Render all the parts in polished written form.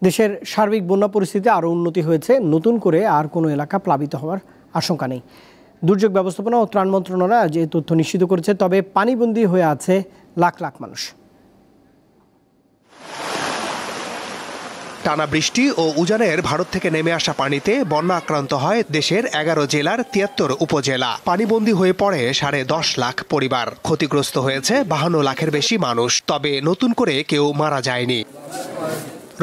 দেশের সার্বিক বন্যা পরিস্থিতি আরও উন্নতি হয়েছে। নতুন করে আর কোনো এলাকা প্লাবিত হওয়ার আশঙ্কা নেই। দুর্যোগ ব্যবস্থাপনা ও ত্রাণ মন্ত্রণালয় আজ এই তথ্য নিশ্চিত করেছে। তবে পানিবন্দী হয়ে আছে লাখ লাখ মানুষ। টানা বৃষ্টি ও উজানের ভারত থেকে নেমে আসা পানিতে বন্যা আক্রান্ত হয় দেশের 11 জেলার 73 উপজেলা। পানিবন্দী হয়ে পড়ে 10.5 লাখ পরিবার। ক্ষতিগ্রস্ত হয়েছে 52 লাখের বেশি মানুষ। তবে নতুন করে কেউ মারা যায়নি।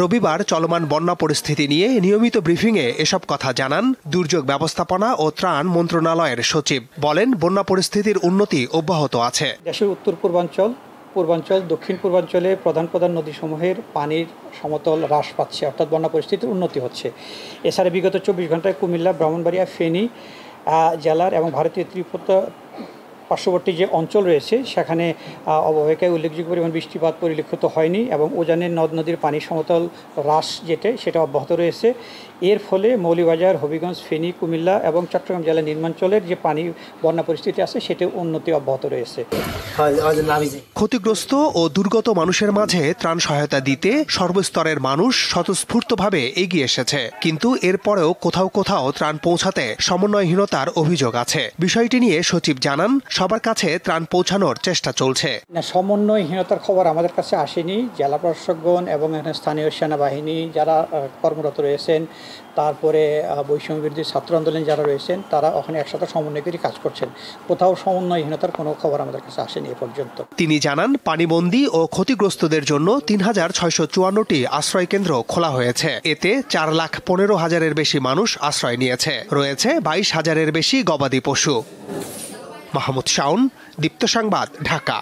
রবিবার চলমান বন্যা পরিস্থিতি নিয়ে নিয়মিত ব্রিফিংয়ে এসব কথা জানান দুর্যোগ ব্যবস্থাপনা ও ত্রাণ মন্ত্রণালয়ের সচিব। বলেন, বন্যা পরিস্থিতির উন্নতি অব্যাহত আছে। দেশের উত্তর পূর্বাঞ্চল, দক্ষিণ পূর্বাঞ্চলে প্রধান নদীসমূহের পানির সমতল হ্রাস পাচ্ছে, অর্থাৎ বন্যা পরিস্থিতির উন্নতি হচ্ছে। এছাড়া বিগত 24 ঘন্টায় কুমিল্লা, ব্রাহ্মণবাড়িয়া, ফেনী জেলার এবং ভারতীয় ত্রিপুরা পার্শ্ববর্তী যে অঞ্চল রয়েছে সেখানে অববাহিকায় উল্লেখযোগ্য পরিমাণ বৃষ্টিপাত পরিলক্ষিত হয়নি এবং উজানের নদ নদীর পানির সমতল হ্রাস সেটা অব্যাহত রয়েছে। এর ফলে মৌলভীবাজার, হবিগঞ্জ, ফেনী, কুমিল্লা এবং চট্টগ্রাম জেলার নিম্নাঞ্চলের যে পানি বন্যা পরিস্থিতি আছে সেটা উন্নতি অব্যাহত রয়েছে। ক্ষতিগ্রস্ত ও দুর্গত মানুষের মাঝে ত্রাণ সহায়তা দিতে সর্বস্তরের মানুষ স্বতঃস্ফূর্তভাবে এগিয়ে এসেছে। কিন্তু এরপরেও কোথাও কোথাও ত্রাণ পৌঁছাতে সমন্বয়হীনতার অভিযোগ আছে। বিষয়টি নিয়ে সচিব জানান, সবার কাছে ত্রাণ পৌঁছানোর চেষ্টা চলছে। সমন্বয়হীনতার খবর আমাদের কাছে আসেনি। জেলা প্রশাসকগণ এবং স্থানীয় সেনাবাহিনী যারা কর্মরত রয়েছেন, তারপরে বৈষম্য বিরোধী ছাত্র আন্দোলন যারা রয়েছেন, তারা ওখানে একসাথে সমন্বয় করে কাজ করছেন। কোথাও সমন্বয়হীনতার কোনো খবর আমাদের কাছে আসেনি এ পর্যন্ত। তিনি জানান, পানিবন্দী ও ক্ষতিগ্রস্তদের জন্য 3654টি আশ্রয় কেন্দ্র খোলা হয়েছে। এতে 4,15,000-এর বেশি মানুষ আশ্রয় নিয়েছে। রয়েছে 22,000-এর বেশি গবাদি পশু। মাহমুদ শাওন, দীপ্ত সংবাদ, ঢাকা।